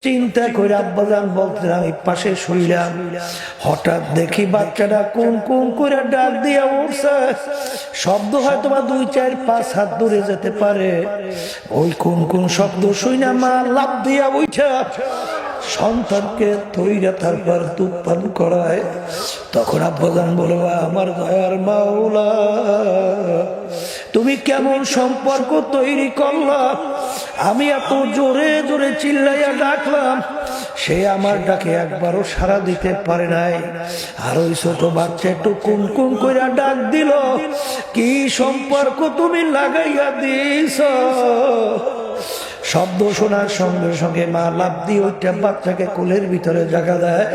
চিন্তা করে আব্বাজান বলতেন, আমি পাশে শুইলাম, হঠাৎ দেখি বাচ্চাটা কোন কোন করে ডাক দিয়া উঠছে। শব্দ হয়তো বা 2-4-5 হাত দূরে যেতে পারে। ওই কোন কোন শব্দ শুই না মা লাফ দিয়া উঠা সন্তানকে তৈরা তারপর দুধ পান করায়। তখন আব্বাজান বলবো, আমার দয়ার মাওলা, তুমি কেমন সম্পর্ক তৈরি করলাম। আমি এত জোরে জোরে চিল্লাইয়া ডাকলাম, সে আমার ডাকে একবারও সাড়া দিতে পারে নাই। আর ওই ছোট বাচ্চা একটু কুন কুন করে ডাক দিল। কি সম্পর্ক তুমি লাগাইয়া দিছ। শব্দ শোনার সঙ্গে সঙ্গে মা লাফ দিয়ে ওইটা বাচ্চাকে কোলের ভিতরে জায়গা দেয়।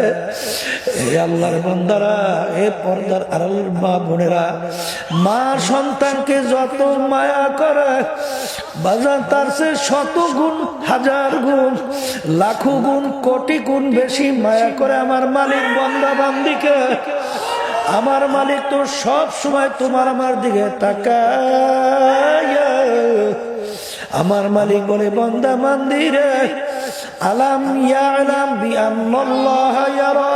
এ আল্লাহর বান্দারা, এ পর্দার আড়ালের মা বোনেরা, মা সন্তানকে যত মায়া করে বাজার তার সে 100 গুণ, 1000 গুণ, লাখো গুণ, কোটি গুণ বেশি মায়া করে আমার মালিক বান্দা বান্দিকে। আমার মালিক তো সব সময় তোমার আমার দিকে তাকায়। আমার মালিক বলে, বান্দা বান্দিরে, আলাম ইয়ালাম বিআন্নাল্লাহ ইয়ারা,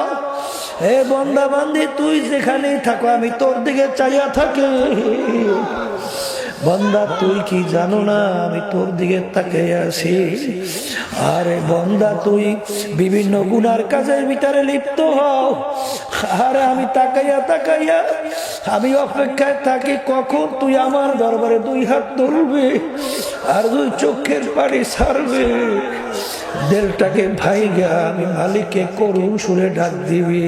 হে বান্দা বান্দি, তুই যেখানেই থাকো আমি তোর দিকে চাইয়া থাকি। বান্দা তুই কি জানো না আমি তোর দিকে তাকিয়ে আছি। আরে বান্দা, তুই বিভিন্ন গুনার কাজের ভিতরে লিপ্ত হও, আরে আমি তাকাইয়া তাকাইয়া আমি অপেক্ষায় থাকি কখন তুই আমার দরবারে 2 হাত তুলবি আর 2 চোখের পানি ছাড়বে। দিলটাকে ভাইগা আমি মালিককে করুণ সুরে ডাক দিবি,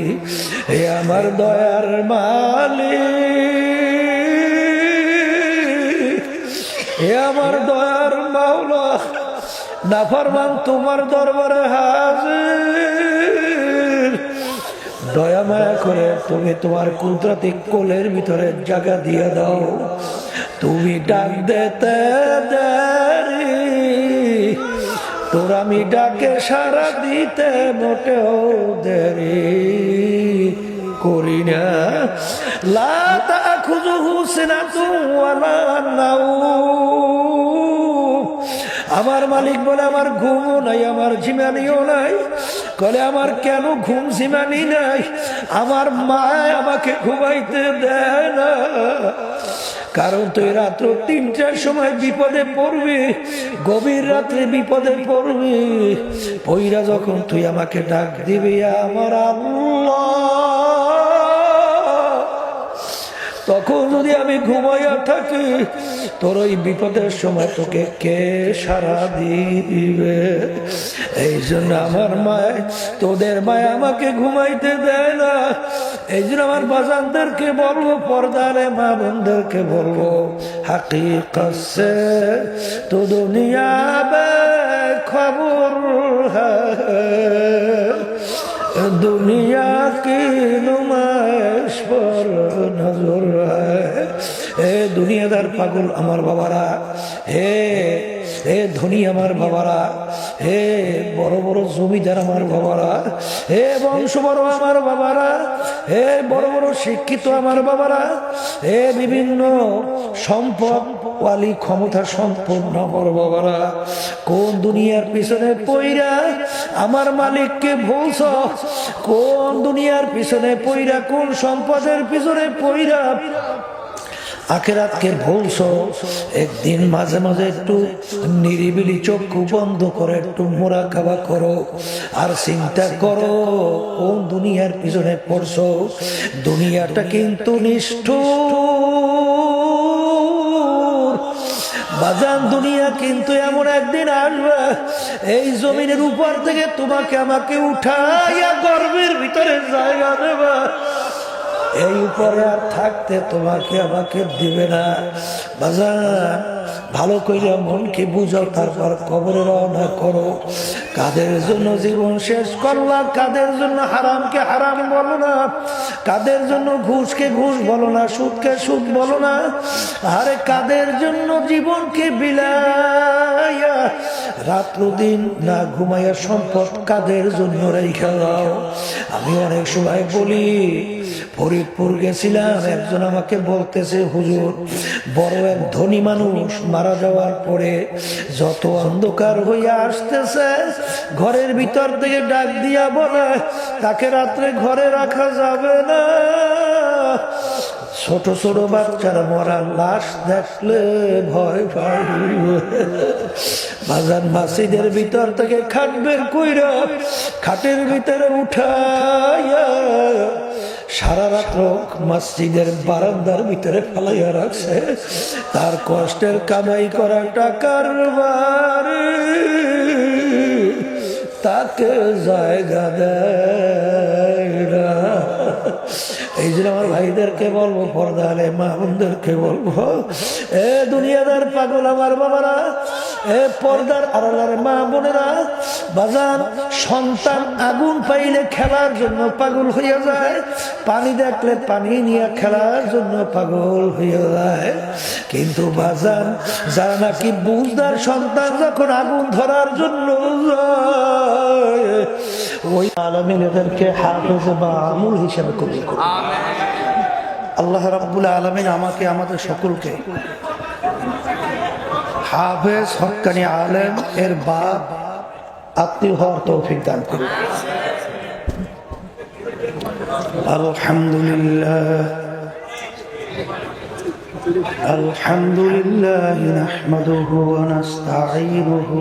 হে আমার দয়ার মালিক, হে আমার দয়ার মাওলা, নাফরমান তোমার দরবারে হাজির। দয়া মায়া করে তুমি তোমার কুদরতি কোলের ভিতরে জায়গা দিয়ে দাও। তুমি ডাক দিতে দেরি, তোর আমি ডাকে সারা দিতে মোটেও দেরি করি না। লা তাখুযুহু সিনাতুন ওয়ালা নাওম, আমার মালিক বলে আমার ঘুমও নাই, আমার ঝিমানিও নাই। বলে আমার কেন ঘুম ঝিমানি নাই? আমার মা আমাকে ঘুমাইতে দেয় না। কারণ তুই রাত্র 3টার সময় বিপদে পড়বি, গভীর রাত্রে বিপদে পড়বি, পইরা যখন তুই আমাকে ডাক দিবি আমার আল্লাহ, তখন যদি আমি ঘুমাইয়া থাকি, তোর ওই বিপদের সময় তোকে কে সারা দিবে? এই জন্য আমার মায়, তোদের মায় আমাকে ঘুমাইতে দেয় না। এই জন্য আমার বাজানদেরকে বলবো, পর্দারে মা বোনদেরকে বলবো, হাকিকত সে তো দুনিয়া বে খবর হ্যায়, দুনিয়া কি নুমাইশ পর নজর হ্যায়। হে দুনিয়াদার পাগল আমার বাবারা, হে হে ধনী আমার বাবারা, হে বড় বড় জমিদার আমার বাবারা, হে বংশ বড় আমার বাবারা, হে বড় বড় শিক্ষিত আমার বাবারা, হে বিভিন্ন সম্পদ ওয়ালি ক্ষমতা সম্পন্ন আমার বাবারা, কোন দুনিয়ার পিছনে পইরা আমার মালিককে ভুলছ? কোন দুনিয়ার পিছনে পইরা, কোন সম্পদের পিছনে পইরা আখিরাতকে ভুলছো? একদিন মাঝে মাঝে একটু নিরিবিলি চক্ষু বন্ধ করে একটু মুরাকাবা করো আর চিন্তা করো কোন দুনিয়ার পিছনে পড়ছো। দুনিয়াটা কিন্তু নিষ্ঠুর বাজান, দুনিয়া কিন্তু এমন একদিন আসবে, এই জমিনের উপর থেকে তোমাকে আমাকে উঠাইয়া গর্ভের ভিতরে জায়গা দেবে। এই উপরে আর থাকতে তোমাকে আমাকে দিবে না। বাজান, ভালো কইরা মনকে বুঝাও, তারপর কবরে রওনা করো। কাদের জন্য জীবন শেষ করলাম, কাদের জন্য হারামকে হারাম বলো না, কাদের জন্য ঘুষকে ঘুষ বলো না, সুদকে সুদ বলো না, আরে কাদের জন্য জীবনকে বিলাইয়া রাত্র দিন না ঘুমাইয়া সম্পদ কাদের জন্য রেখে দাও। আমি অনেক সময় বলি, ফরিদপুর গেছিলাম, একজন আমাকে বলতেছে, হুজুর বড় এক ধনী মানুষ মারা যাওয়ার পরে যত অন্ধকার হইয়া আসতেছে, ঘরের ভিতর থেকে ডাক দিয়া বলে তাকে রাত্রে ঘরে রাখা যাবে না, ছোট ছোট বাচ্চারা মরা লাশ দেখলে ভয় পায়। বাজার মসজিদের ভিতর থেকে খাট বের কইরা খাটের ভিতরে উঠাইয়া সারা রাত্র মসজিদের বারান্দার ভিতরে ফালাইয়া রাখছে। তার কষ্টের কামাই করা টাকার বারে তাকে জায়গা দেয় না। এই জন্য আমার ভাইদেরকে বলবো, পর্দা আলে মা বোনদেরকে বলবো, এ দুনিয়াদার পাগল আমার বাবারা, এ পর্দার আড়ালের মা বোনেরা, বাজার সন্তান আগুন পাইলে খেলার জন্য পাগল হইয়া যায়, পানি দেখলে পানি নিয়ে খেলার জন্য পাগল হইয়া যায়। কিন্তু বাজার যারা নাকি বুঝদার সন্তান যখন আগুন ধরার জন্য যায়, ওই আলামিন এদেরকে হাফেজ বা আমুল হিসেবে কবুল করুন। আল্লাহ রাব্বুল আলামিন আমাকে আমাদের সকলকে হাফেজ হক্কানি আলেম এর বাপ আত্মীয় হওয়ার তৌফিক দান করুন। আলহামদুলিল্লাহ আলহামদুলিল্লাহ নাহমাদুহু ওয়া নাস্তাঈনুহু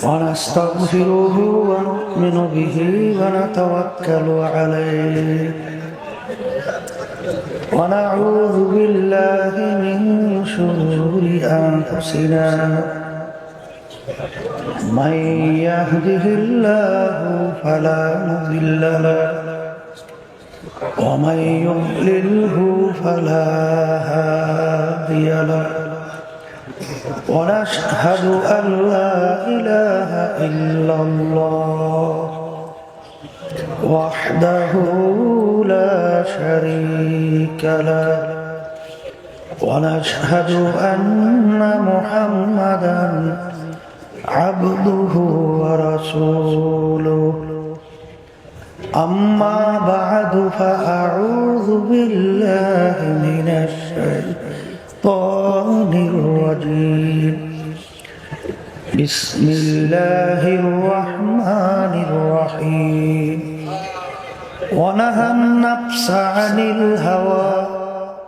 ونستغفره ونؤمن به ونتوكل عليه ونعوذ بالله من شرور أنفسنا من يهده الله فلا مضل له ومن يضلله فلا هادي له ونشهد أن لا إله إلا الله وحده لا شريك له ونشهد أن محمدا عبده ورسوله أما بعد فأعوذ بالله من الشيطان الرجيم بسم الله الرحمن الرحيم ونهى النفس عن الهوى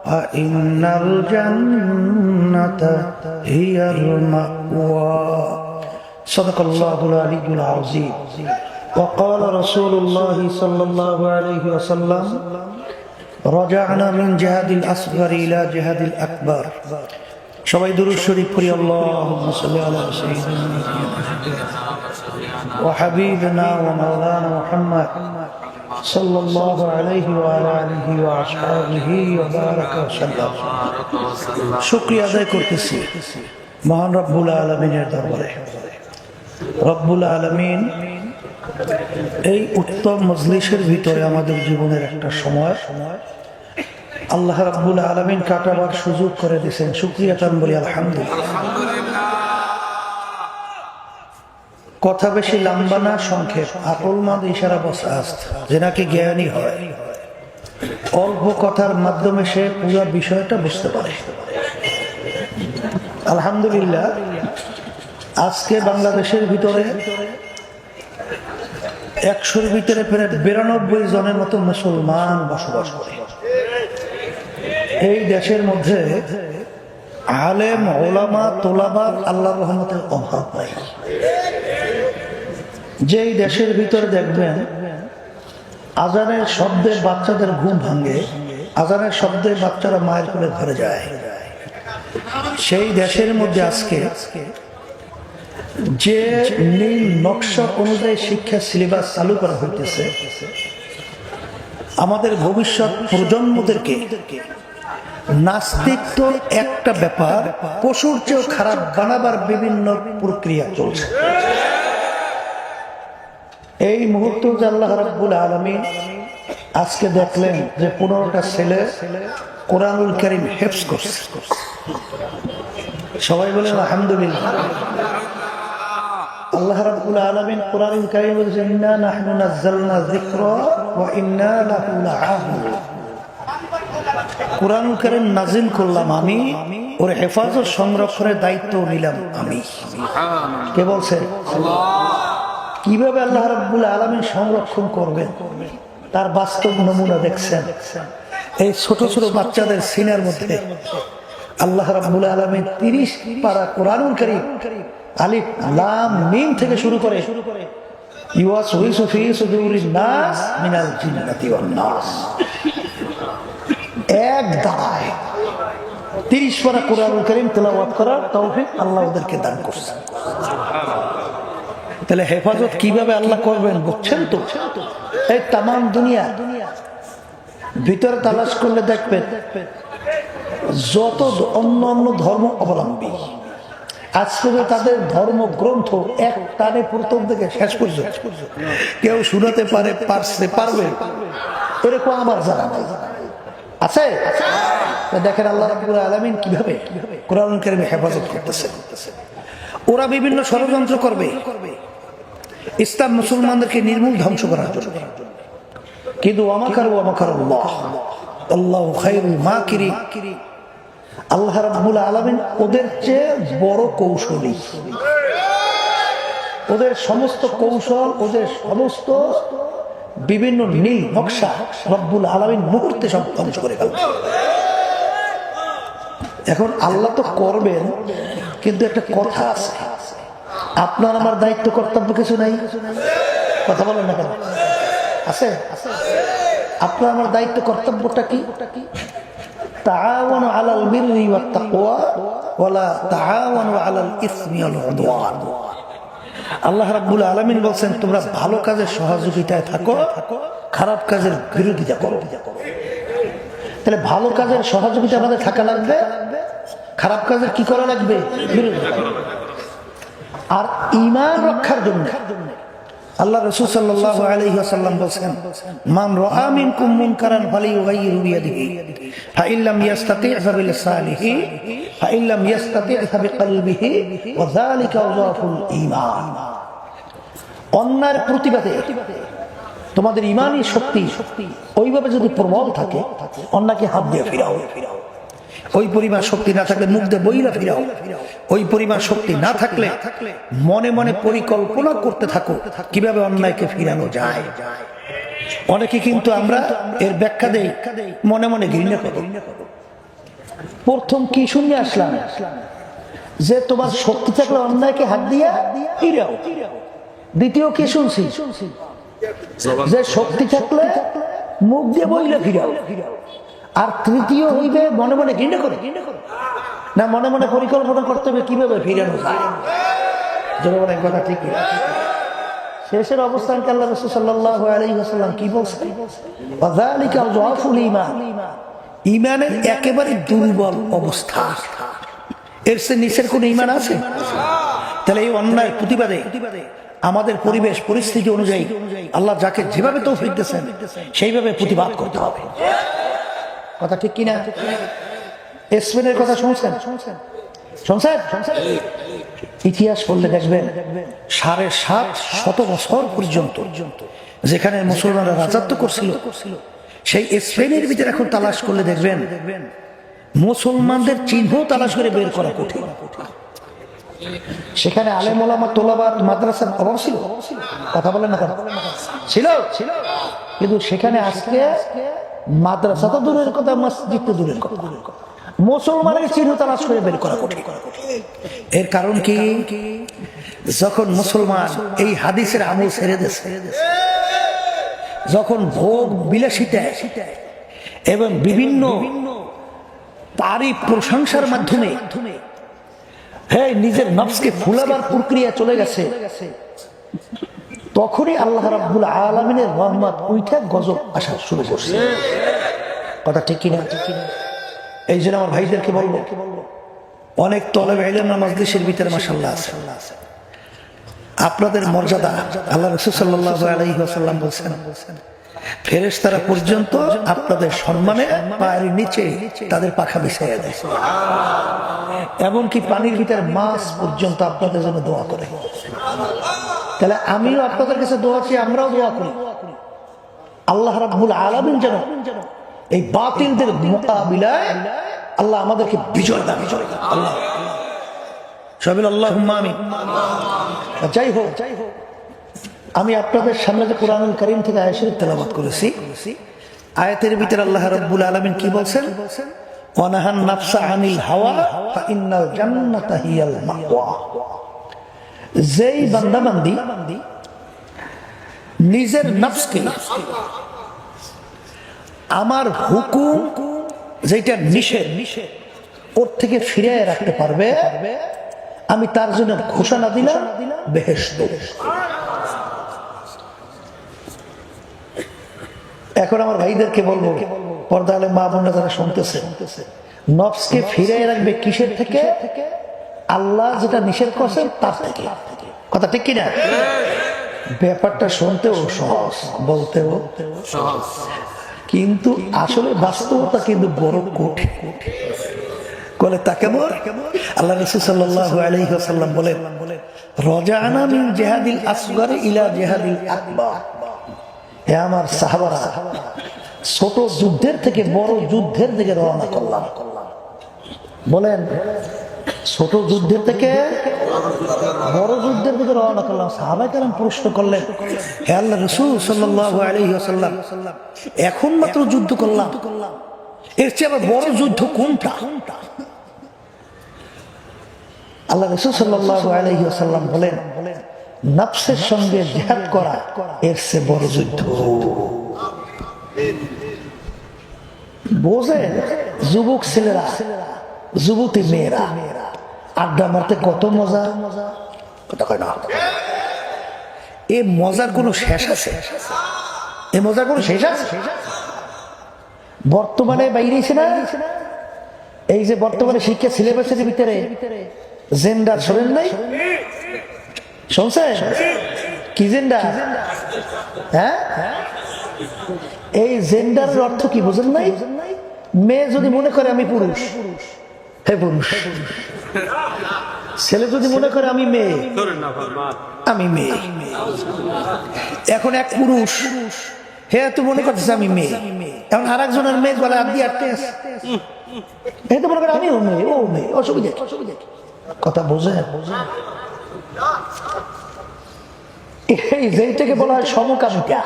فإن الجنة هي المأوى صدق الله العلي العظيم وقال رسول الله صلى الله عليه وسلم رجعنا من جهاد الأصغر إلى جهاد الأكبر সবাই দুরূদ শরীফ পড়ি আল্লাহুম্মা সাল্লি আলা সাইয়্যিদিনা ওয়া হাবিবিনা ওয়া মাওলানা মুহাম্মদ সাল্লাল্লাহু আলাইহি ওয়া আলা আলিহি ওয়া আসহাবিহি ওয়া বারাকা ওয়া সাল্লাম। শুকরিয়া আদায় করতেছি মহান রব্বুল আলামিনের দরবারে। রব্বুল আলামিন এই উত্তম মজলিসের ভিতরে আমাদের জীবনের একটা সময় আল্লাহ রাব্বুল আলামিন কাটাবার সুযোগ করে দিয়েছেন। শুকরিয়া তান বলি আলহামদুলিল্লাহ। কথা বেশি লম্বা না, সংক্ষেপ, আকল মদ ইশারা বস আস্ত, যে নাকি জ্ঞানী হয় অল্প কথার মাধ্যমে সে পুরো বিষয়টা বুঝতে পারে। আলহামদুলিল্লাহ, আজকে বাংলাদেশের ভিতরে 100-র ভিতরে প্রায় 92 জনের মতো মুসলমান বসবাস করে। এই দেশের মধ্যে আলেম ওলামা তোলাবাদ আল্লাহর রহমতের অভাব নাই। যেই দেশের ভিতরে দেখবেন আজানের শব্দে বাচ্চাদের ঘুম ভাঙে, আজানের শব্দে বাচ্চারা মায়ের কোলে ঘরে যায়, সেই দেশের মধ্যে আজকে যে নীল নকশা অনুযায়ী শিক্ষা সিলেবাস চালু করা হইতেছে, আমাদের ভবিষ্যৎ প্রজন্মদেরকে নাস্তিক তো একটা ব্যাপার, পশুর চেয়েও খারাপ বানাবার বিভিন্ন প্রক্রিয়া চলছে। এই মুহূর্তে যে আল্লাহ রাব্বুল আলামিন আজকে দেখলেন যে 15টা ছেলে কোরআনুল কারীম হিফজ করছে। সবাই বলেন আলহামদুলিল্লাহ। আল্লাহ রাব্বুল আলামিন কোরআনুল কারীমে বলেছেন ইন্না নাহনু নাযালনা যিকরা ওয়া ইন্না লাহু লাহাফিজুন। কোরআনুল কারীম নাযিল করলাম আমি, ওর হেফাজত সংরক্ষণের দায়িত্ব নিলাম আমি। কে বলছেন? আল্লাহ। কিভাবে আল্লাহ রাব্বুল আলামিন সংরক্ষণ করবেন তার বাস্তব নমুনা দেখছেন এই ছোট ছোট বাচ্চাদের সিনার মধ্যে। আল্লাহ রাব্বুল আলামিন 30 পারা কোরআনুল কারীম আলিফ লাম মিম থেকে শুরু করে ইউয়াসউইসু ফি সুদুরিন নাস মিনাল জিন্নাতি ওয়ান নাস, এক দাঁড়ায় 30 পারা কোরআনুল কারীম তেলাওয়াত করার তৌফিক আল্লাহ ওদেরকে দান করছেন। তাহলে হেফাজত কিভাবে আল্লাহ করবেন বুঝছেন তো? এই তামাম দুনিয়া ভিতরে তালাশ করলে দেখবেন যত অন্য অন্য ধর্ম অবলম্বী আজকে তাদের ধর্মগ্রন্থ এক টানে প্রথম থেকে শেষ পর্যন্ত কেউ শুনাতে পারবে এরকম আমার জানা নাই। আছে? দেখেন আল্লাহ রাব্বুল আলামিন কিভাবে কোরআনুল কারীমে হেফাজত করতেছে। ওরা বিভিন্ন ষড়যন্ত্র করবে ইসলাম মুসলমানদেরকে নির্মূল ধ্বংস করার জন্য, কিন্তু আল্লাহু খায়রুল মাকিরিন, আল্লাহ রাব্বুল আলামিন ওদের চেয়ে বড় কৌশলী। ওদের সমস্ত কৌশল, ওদের সমস্ত বিভিন্ন নীল নকশা রব্বুল আলামিন মুহূর্তে সব ধ্বংস করে ফেলবে। এখন আল্লাহ তো করবেন, কিন্তু একটা কথা আছে, আপনার আমার দায়িত্ব কর্তব্য কিছু নাই। কথা বলেন না কেন? আছে? আপনার আমার দায়িত্ব কর্তব্যটা কি? তাআওয়ানু আলাল বিররি ওয়াত তাকওয়া ওয়ালা তাআওয়ানু আলাল ইসমি ওয়াল উদওয়ান। আল্লাহ রাব্বুল আলামিন বলেন তোমরা ভালো কাজের সহযোগিতায় থাকো, খারাপ কাজের বিরোধিতা করো। তাহলে ভালো কাজের সহযোগিতা আমাদের থাকা লাগবে, খারাপ কাজের কি করা লাগবে? বিরোধিতা। আর ঈমান রক্ষার জন্য আল্লাহ রাসূল সাল্লাল্লাহু আলাইহি ওয়াসাল্লাম বলেন মান রাআ মিনকুম মুনকারান ফালিয়ুগাইয়িরু বিয়াদিহি ফাইন লাম ইস্তাতি' ফাবিলিসানিহি ফাইন লাম ইস্তাতি' ফাবিকলবিহি ওয়া যালিকা যাফুল ঈমান। অন্যায়ের প্রতিবাদে তোমাদের ঈমানী শক্তি ওইভাবে যদি প্রবল থাকে, অন্যকে হাত দিয়ে ফিরাও। ওই পরিমাণ শক্তি না থাকলে মুখ দিয়ে বইলা ফিরাও। ওই পরিমাণ শক্তি না থাকলে মনে মনে পরিকল্পনা করতে থাকো কিভাবে অন্যায়কে ফিরানো যায়। অনেকে কিন্তু আমরা এর ব্যাখ্যা দেই মনে মনে ঘৃণা করি। প্রথম কি শুনে আসলাম যে তোমার শক্তি থাকলে অন্যায়কে হাত দিয়ে ফিরাও। দ্বিতীয় কি শুনছি যে শক্তি থাকলে মুখ দিয়ে বইলা ফিরাও। আর তৃতীয় হইবে মনে মনে ঘৃণা করে না, মনে মনে পরিকল্পনা করতে হবে কিভাবে ফিরানো যায়। জনগণ এক কথা ঠিক। শেষের অবস্থানকে আল্লাহ রাসূল সাল্লাল্লাহু আলাইহি ওয়াসাল্লাম কি বলছেন? ওয়া যালিকা যাফুল ঈমান। ঈমানের একেবারে দুর্বল অবস্থা, এর চেয়ে নিচের কোন ঈমান আছে? তাহলে এই অন্যায় প্রতিবাদে আমাদের পরিবেশ পরিস্থিতি অনুযায়ী আল্লাহ যাকে যেভাবে তৌফিক দিয়েছেন সেইভাবে প্রতিবাদ করতে হবে। কথা ঠিক কিনা? স্পেনের কথা শুনছেন? ইতিহাস পড়লে দেখবেন 750 বছর পর্যন্ত যেখানে মুসলমানরা রাজত্ব করছিল, সেই স্পেনের ভিতরে এখন তালাশ করলে দেখবেন মুসলমানদের চিহ্ন তালাশ করে বের করা কঠিন। সেখানে আলেম ওলামা তোলাবার মাদ্রাসার অভাব ছিল? কথা বলেন না কেন? ছিল। কিন্তু সেখানে আজকে মাদ্রাসা তো দূরের কথা, মসজিদ তো দূরের কথা, মুসলমানের চিহ্ন তালাশ করে বের করা কঠিন। এর কারণ কি? যখন মুসলমান এই হাদিসের আমল ছেড়ে দিয়েছে, যখন ভোগ বিলাসিতা এবং বিভিন্ন তারিফ প্রশংসার মাধ্যমে নিজের নফসকে ফুলাবার প্রক্রিয়া চলে গেছে, তখনই আল্লাহ রাব্বুল আলামিনের রহমত উইঠা গজব আসা শুরু করছে। কথা ঠিক কিনা? এই জন্য আমার ভাইদেরকে বলবো, অনেক তলেব ইলম মাজলিসের ভিতরে মাশাআল্লাহ আছে, আপনাদের মর্যাদা আল্লাহ রাসূল সাল্লাল্লাহু আলাইহি ওয়াসাল্লাম বলেছেন ফেরেশতারা পর্যন্ত আপনাদের সম্মানে পায়ের নিচে তাদের পাখা বিছাইয়া দেয়, এমনকি পানির ভিতরে মাছ পর্যন্ত আপনাদের জন্য দোয়া করে। তাহলে আমিও আপনাদের কাছে দোয়া চাই, আমরাও দোয়া করি আল্লাহ রাব্বুল আলামিন যেন এই বাতিলদের মোকাবিলায় আল্লাহ আমাদেরকে বিজয় দান করে। আল্লাহ সবাই আল্লাহুম্মা আমিন। যাই হোক, আমি আপনাদের সামনে যে কুরআনুল কারীম থেকে আয়াত শরীফ তেলাওয়াত করেছি, আয়াতের ভিতরে আল্লাহ রাব্বুল আলামিন কি বলছেন? ওয়ানাহান নাফসা আনিল হাওয়া ফা ইন্নাল জান্নাতা হিয়াল মাওয়া। যেই বান্দা বান্দি নিজের নফসকে আমার হুকুম যেটা নিষেধ ওর থেকে ফিরিয়ে রাখতে পারবে, আমি তার জন্য ঘোষণা দিলাম বেহেশত। এখন আমার ভাইদেরকে বলবো, পর্দা আলে মা বোনরা যারা শুনতেছে, নফসকে ফিরিয়ে রাখবে কিসের থেকে? আল্লাহ যেটা নিষেধ করছেন তার থেকে। কথা ঠিক কিনা? ব্যাপারটা শুনতেও সহজ, বলতেও সহজ, কিন্তু আসলে বাস্তবতা কিন্তু বড় কঠিন। বলে তা কেমন? আল্লাহ রাসূল সাল্লাল্লাহু আলাইহি ওয়াসাল্লাম বলেন, রাজানা মিন জিহাদিল আসগর ইলা জিহাদিল আকবার। হে আমার সাহাবারা, ছোট যুদ্ধের থেকে বড় যুদ্ধের দিকে রওনা করলাম। বলেন, ছোট যুদ্ধের থেকে বড় যুদ্ধের দিকে রওনা করলাম। সাহাবায়ে কেরাম প্রশ্ন করলেন, হে আল্লাহ রাসূল সাল্লাল্লাহু আলাইহি ওয়াসাল্লাম, এখন মাত্র যুদ্ধ করলাম, এর চেয়ে আবার বড় যুদ্ধ কোনটা? আল্লাহ রাসূল সাল্লাল্লাহু আলাইহি ওয়াসাল্লাম বলেন, নফসের সঙ্গে জিহাদ করা এর চেয়ে বড় যুদ্ধ। বোঝেন যুবক ছেলেরা, যুবতী মেয়েরা আড্ডা মারতে কত মজা, কথা কয় না? এই মজার কোনো শেষ আছে? এই মজার কোনো শেষ আছে? বর্তমানে বাইরেছে না, এই যে বর্তমানে শিক্ষা সিলেবাসের ভিতরে জেন্ডার শোনেন নাই? শুনছেন কি জেন্ডার? হ্যাঁ, এই জেন্ডারের অর্থ কি বুঝেন নাই? মেয়ে যদি মনে করে আমি পুরুষ, হে পুরুষ। ছেলে যদি মনে করে আমি মেয়ে, আমি মেয়ে। এখন এক পুরুষ হে তো মনে করতেছে আমি মেয়ে, এখন আর একজনের মেয়ে গলা হাত দিয়ে আটকে আছে, হে তো মনে করে আমি ও মেয়ে, ও মেয়ে, অসুবিধা। কথা বোঝে? এই যেটাকে বলা হয় সমকামিতা,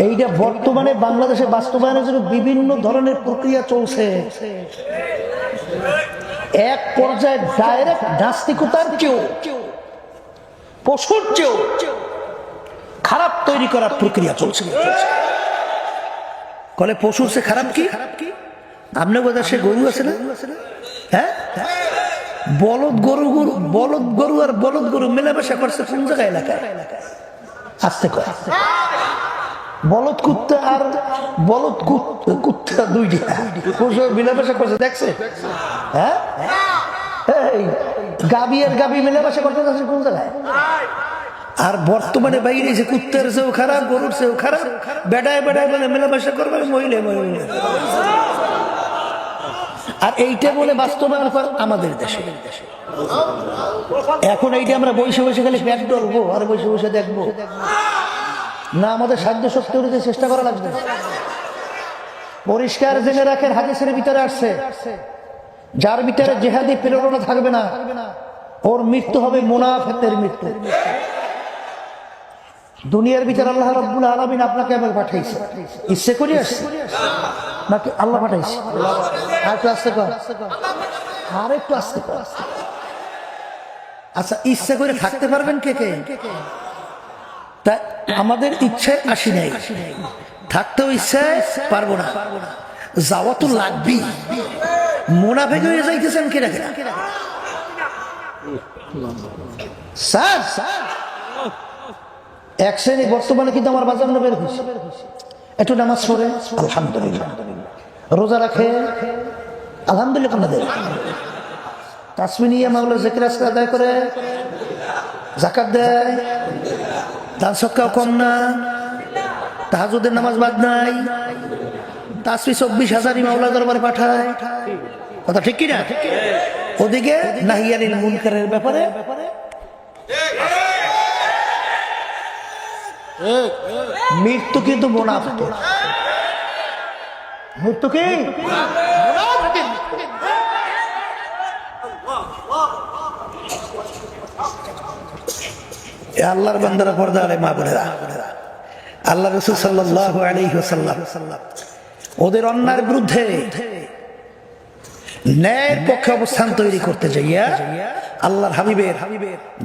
এইটা বর্তমানে বাংলাদেশে বাস্তবায়নের জন্য বিভিন্ন ধরনের প্রক্রিয়া চলছে। এক পর্যায়ে ডাইরেক্ট নাস্তিকতার চেয়েও, পশুর চেয়েও খারাপ তৈরি করার প্রক্রিয়া চলছে। কলে পশুর সে খারাপ কি? আপনার বোধহয় সে গরু আছে না? হ্যাঁ, বলদ গরু, বলদ গরু আর বলদ গরু মেলামেশা করছে কোন জায়গায়? এলাকায় আসতে কয় বলদ কুত্তা আর বলদ কুত্তা দুইটা মেলামেশা করছে, দেখছে? হ্যাঁ, গাবি আর গাবি মেলামেশা করতে যাচ্ছে কোন জায়গায়? আর বর্তমানে বাইরে যে কুত্তার চেয়েও খারাপ, গরুর চেয়েও খারাপ, বেড়ায় বেড়ায় বলে মেলামেশা করবে মহিলা মহিলা। আর এইটা বলে বাস্তবায়ন করে আমাদের দেশে। এখন এইটা আমরা বসে বসে খালি পেট ডলবো আর বসে বসে দেখবো না? আমাদের সাধ্য শক্তি অনুযায়ী চেষ্টা করা লাগবে। পরিষ্কার জেনে রাখেন, হাদিসের ভিতরে আসছে, যার ভিতরে জিহাদি প্রেরণা থাকবে না ওর মৃত্যু হবে মুনাফিকের মৃত্যু। দুনিয়ার ভিতরে আল্লাহ রাব্বুল আলামিন আপনাকে আবার পাঠাইছে, ইচ্ছে করে আসছে নাকি আল্লাহ পাঠাইছে? আর একটু আসতে কর, আর একটু আসতে কর। আচ্ছা, ইচ্ছে করে থাকতে পারবেন কে কে? তা আমাদের ইচ্ছায় আসি নাই, থাকতেও ইচ্ছায় পারবো না, যাওয়া তো লাগবেই। মুনাফিক হয়ে যাইতেছেন কেনা কেনা? স্যার এক শ্রেণী বর্তমানে কিন্তু আমার বাজার বের হয়েছে, একটু নামাজ পড়ে আলহামদুলিল্লাহ, রোজা রাখে আলহামদুলিল্লাহ, তাসবিহ নিয়ে মাওলানা জিকির আজকার আদায় করে, জাকাত দেয়, দান সদকাও কম না, তাহাজ্জুদের নামাজ বাদ নাই, তাসবিহ 24,000 মাওলা দরবারে পাঠায়, কথা ঠিক কি না? ওদিকে নাহি আনিল মুনকারের ব্যাপারে মৃত্যু কিন্তু মুনাফিকের, মৃত্যু কি আল্লাহর বান্দারা, পর্দা আলে মা বোনেরা, আল্লাহ রাসূল সাল্লাল্লাহু আলাইহি ওয়াসাল্লাম ওদের অন্যায়ের বিরুদ্ধে ন্যায়ের পক্ষে অবস্থান তৈরি করতে যাইয়া আল্লাহর হাবিবের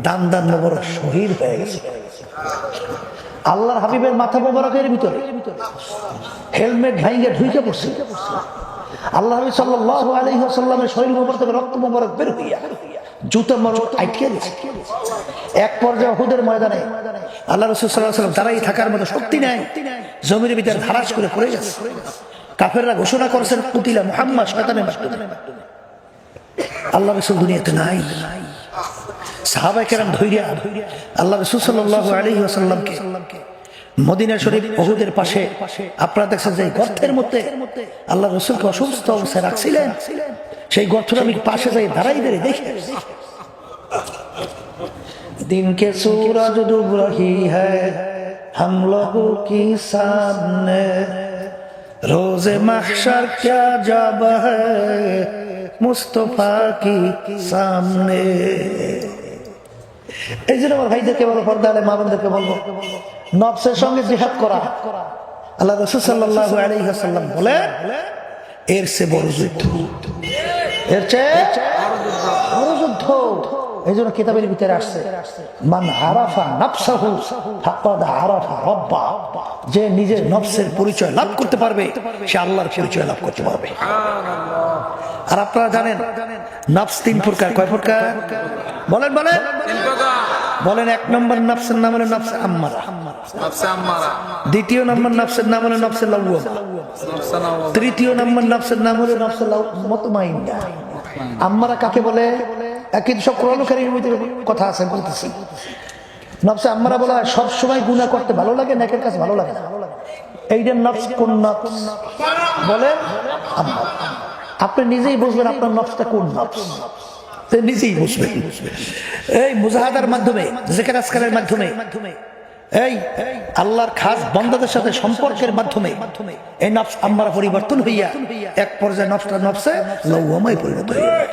দান দান মোবারক শহীদ হয়ে গেছে। আল্লাহর হাবিবের মাথা মোবারকের ভিতরে হেলমেট ভাঙে ঢুকে পড়ছে। আল্লাহ হাবিব সাল্লাল্লাহু আলাইহি ওয়াসাল্লামের শরীর মোবারক থেকে রক্ত মোবারক বের হইয়া জুতা মোবারক আটকে গেছে। এক পর্যায়ে উহুদের ময়দানে আল্লাহ রাসূল সাল্লাল্লাহু আলাইহি ওয়াসাল্লাম দাঁড়াই থাকার মতো শক্তি নাই, জমির ভিতরে ধারাস করে পড়ে গেছে। কাফেররা ঘোষণা করেছেন কুতিলা মুহাম্মদ শয়তানের মাধ্যমে। আল্লাহ রাসূল দুনিয়াতে নাই। সাহাবায়ে কেরাম ধৈর্য আল্লাহ রাসূল সাল্লাল্লাহু আলাইহি ওয়াসাল্লামকে মদিনা শরীফ উহুদের পাশে আপনারা দেখছেন যে গর্তের মধ্যে আল্লাহ রাসূলকে অসুস্থ অবস্থায় রাখছিলেন, সেই গর্তটা আমি পাশে যাই দাঁড়াই দাঁড়িয়ে দেখে दिन के सूरज डूब रही है हम लोगों की सामने रोज़े महशर क्या जब है मुस्तफा की सामने। এই জন্য আমার ভাইদেরকে বলবো, পর্দা আলে মা বোনদেরকে বলবো, নফসের সঙ্গে জিহাদ করা। আল্লাহ রাসূল সাল্লাল্লাহু আলাইহি ওয়াসাল্লাম বলে এর চেয়ে বড় যুদ্ধ, এর চেয়ে বড় যুদ্ধ। এই জন্য কিতাবের ভিতরে আসছে মান আরাফা নাফসাহু ফাকাদ আরাফা রাব্বা, যে নিজের নফসের পরিচয় লাভ করতে পারবে সে আল্লাহর পরিচয় লাভ করতে পারবে। আর আপনারা জানেন নফস 3 প্রকার। কয় প্রকার বলেন? বলেন বলেন। 1 নম্বর নফসের নাম হলো নফস আম্মারা, দ্বিতীয় নম্বর নফসের নাম হলো নফস লাওয়ামা, তৃতীয় নম্বর নফসের নাম হলো নফস মুতমাইন্না। আম্মারা কাকে বলে? কিন্তু সব কোরআন কারীমের মধ্যে কথা আছে, বলতেছি। নফসে আম্মারা বলা হয় সব সময় গুনাহ করতে ভালো লাগে, নেকের কাজ ভালো লাগে না। এইটার নফস কোন নফস বলেন? আম্মারা। আপনি নিজেই বুঝবেন আপনার নফসটা কোন নফস, নিজেই বুঝবেন। এই মুজাহাদার মাধ্যমে, জিকির আজকারের মাধ্যমে, এই আল্লাহর খাস বান্দাদের সাথে সম্পর্কের মাধ্যমে এই নফস আম্মারা পরিবর্তন হইয়া এক পর্যায়ে নফসটা নফসে লাওয়ামায় পরিণত হয়ে যায়।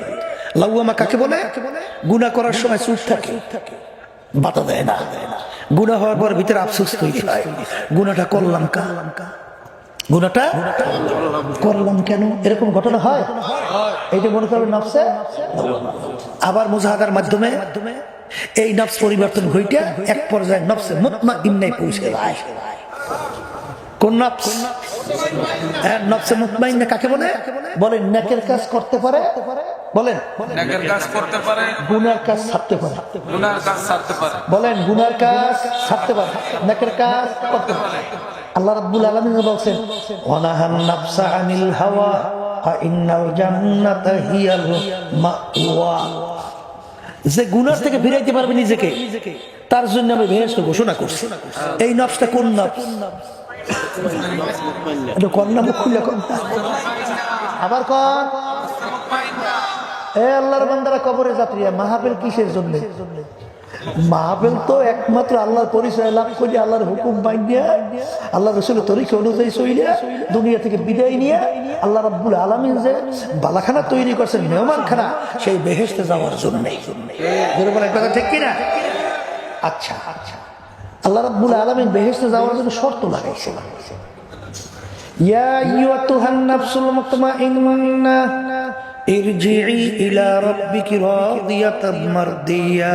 লাওয়ামা কাকে বলে? গুনাহ করার সময় চুপ থাকে, বাধা দেয় না। গুনাহ হওয়ার পর ভিতরে আফসোস তৈরি হয়, গুনাহটা করলাম গুনাহটা করলাম কেন, এরকম ঘটনা হয়। এইটা মনে করবেন নফসে লাওয়ামা। আবার মুজাহাদার মাধ্যমে এই নফস পরিবর্তন ঘটে এক পর্যায়ে নফসে মুতমাইন্নায় পৌঁছে যায়। কোন নফস? নফসে মুতমাইন্না কাকে বলে? বলেন নেকের কাজ করতে পারে, বলেন নেকের কাজ করতে পারে, গুনার কাজ ছাড়তে পারে, গুনার কাজ ছাড়তে পারে, বলেন গুনার কাজ ছাড়তে পারে, নেকের কাজ করতে পারে। আল্লাহ রাব্বুল আলামিন বলেন ওয়ানাহান নাফসা আনিল হাওয়া ফা ইন্নাল জান্নাতা হিয়াল মাওয়া, যে গুনাহ থেকে ফিরাইতে পারবে নিজেকে তার জন্য আমি বেহেশত ঘোষণা করছি। এই নফসটা কোন নফস? এটা কোন নাম? খুলে কোন? আবার কোন? এ আল্লাহর বান্দারা, কবরে যাত্রীরা মাহফিল কিসের জন্য? মাহফিল তো একমাত্র আল্লাহর পরিচয় লাভ করে, আল্লাহর হুকুম মাইনিয়া, আল্লাহ রাসূলের তরিকা অনুযায়ী চলিয়া দুনিয়া থেকে বিদায় নিয়ে আল্লাহ রাব্বুল আলামিন যে বালাখানা তৈরি করছেন, মেহমানখানা, সেই বেহেশতে যাওয়ার জন্য। কথা ঠিক কিনা? আচ্ছা, আল্লাহ রাব্বুল আলামিন বেহেশতে যাওয়ার জন্য শর্ত লাগাইছে। ইয়া আইয়ুহান নাফসুল মুতমাইন্না ইরজিই ইলা রাব্বিকি রাদিয়াতাম মারদিয়া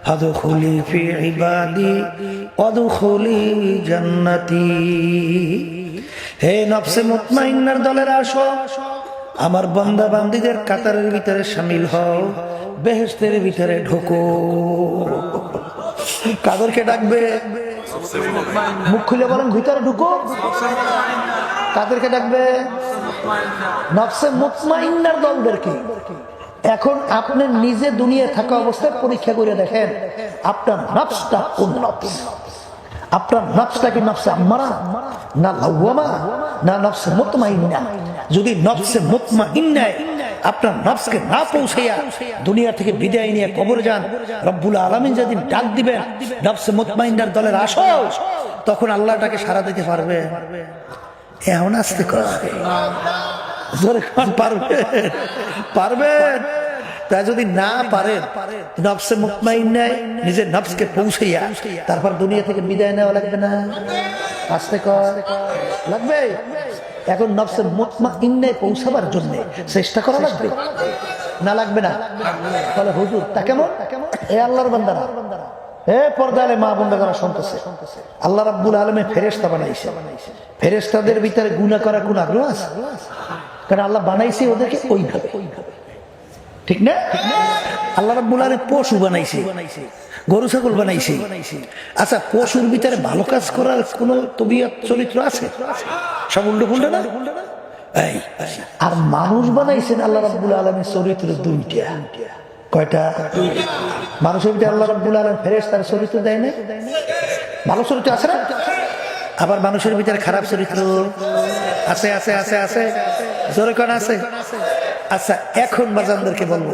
ফাদখুলি ফি ইবাদি ওয়াদখুলি জান্নাতি। হে নফসে মুতমাইন্নার দলের আসো, আমার বান্দা বান্দীদের কাতারের ভিতরে শামিল হও, বেহেশতের ভিতরে ঢোকো। কাদেরকে ডাকবে? মুখ খুলে বলেন ভিতরে ঢুকো। কাদেরকে ডাকবে? নফসে মুতমাইন্নার দলদেরকে। এখন আপনি নিজে দুনিয়ায় থাকা অবস্থায় পরীক্ষা করে দেখেন আপনার নফসটা কোন নফস। আপনার নফসটাকে নফসে আম্মারা না লাওয়ামা না নফসে মুতমাইন্না? যদি নফসে মুতমাইন্নায় আপনার নফসকে না পৌঁছাইয়া দুনিয়া থেকে বিদায় নিয়ে কবরে যান, রব্বুল আলামিন যেদিন ডাক দিবেন নফসে মুতমাইন্নার দলের আসো, তখন আল্লাহটাকে সাড়া দিতে পারবে? এমন আসতে পারবেন? তা যদি না পারেন, নফসে মুতমাইন্নায় নিজের নফসকে পৌঁছাইয়া তারপর দুনিয়া থেকে বিদায় নেওয়া লাগবে না? আসতে লাগবে। এখন নফসে মুতমাইন্নায় পৌঁছাবার জন্য চেষ্টা করা লাগবে না লাগবে না? বলে হুজুর তা কেমন? এ আল্লাহর বান্দারা, হে পর্দালে মা বোনরা যারা শুনতেছে, আল্লাহ রাব্বুল আলামিন ফেরেশতা বানাইছে। ফেরেশতাদের ভিতরে গুনাহ করার কোন আগ্রহ আছে? কারণ আল্লাহ বানাইছে ওদেরকে ওইভাবে, ঠিক না? আল্লাহ রাব্বুল আলামিন পশু বানাইছে, গরু ছাগল বানাইছে। আচ্ছা, পশুর ভিতরে ভালো কাজ করার কোন তবিয়ত চরিত্র আছে? সব উল্টো ফুল্টো না? আর মানুষ বানাইছেন আল্লাহ রাব্বুল আলামিন চরিত্র দুইটা। কয়টা? মানুষের ভিতরে আল্লাহ রাব্বুল আলামিন ফেরেশতার চরিত্র দেয় না? ভালো চরিত্র আছে না? আবার মানুষের ভিতরে খারাপ চরিত্র আছে আছে আছে আছে জোরে কোন আছে? আচ্ছা, এখন বাজানদেরকে বলবো,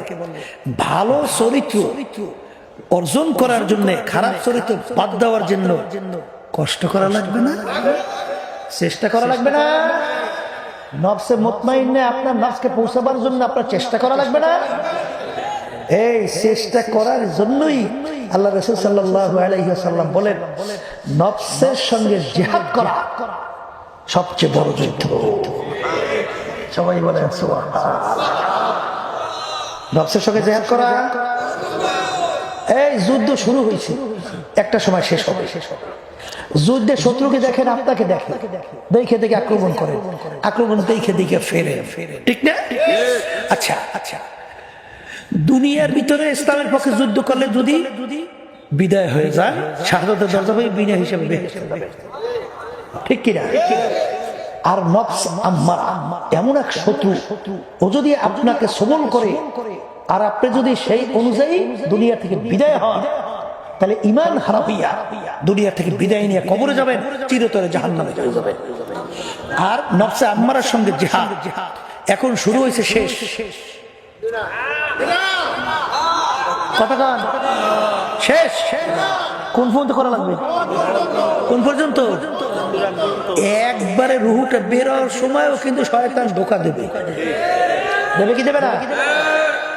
ভালো চরিত্র অর্জন করার জন্য খারাপ চরিত্র বাদ দেওয়ার জন্য কষ্ট করা লাগবে না? চেষ্টা করা লাগবে না? নফসে মুতমাইন্না আপনার নফসকে পৌঁছাবার জন্য আপনার চেষ্টা করা লাগবে না? এই চেষ্টা করার জন্যই আল্লাহ রাসূল সাল্লাল্লাহু আলাইহি ওয়াসাল্লাম বলেন, নফসের সঙ্গে জিহাদ করা সবচেয়ে বড় যুদ্ধ। সবাই বলেন সুবহানাল্লাহ। নফসের সঙ্গে জিহাদ করা, এই যুদ্ধ শুরু হয়েছে, একটা সময় শেষ হবে। যুদ্ধে শত্রুকে দেখেন, আপনাকে দেখে, দেখে দেখে আক্রমণ করে, আক্রমণ দেখে দেখে ফেরে, ঠিক না? আচ্ছা আচ্ছা, দুনিয়ার ভিতরে ইসলামের পক্ষে যুদ্ধ করলে যদি বিদায় হয়ে যায়, শাহাদাতের দরজা হয়ে বিনা হিসেবে বেহেশতে যাবে, ঠিক কিনা? আর নফস আম্মারা এমন এক শত্রু, ও যদি আপনাকে সবল করে আর আপনি যদি সেই অনুযায়ী দুনিয়া থেকে বিদায় হন, তাহলে ঈমান হারাইয়া দুনিয়া থেকে বিদায় নিয়ে কবরে যাবেন, চিরতরে জাহান্নামে চলে যাবেন। আর নফসে আম্মারার সঙ্গে জিহাদ এখন শুরু হয়েছে, শেষ। কতক্ষণ শেষ? কোন পর্যন্ত করা লাগবে? কোন পর্যন্ত? একবারে রুহুটা বেরোর সময়ও কিন্তু শয়তান ধোঁকা দেবে, দেবে কি দেবে না?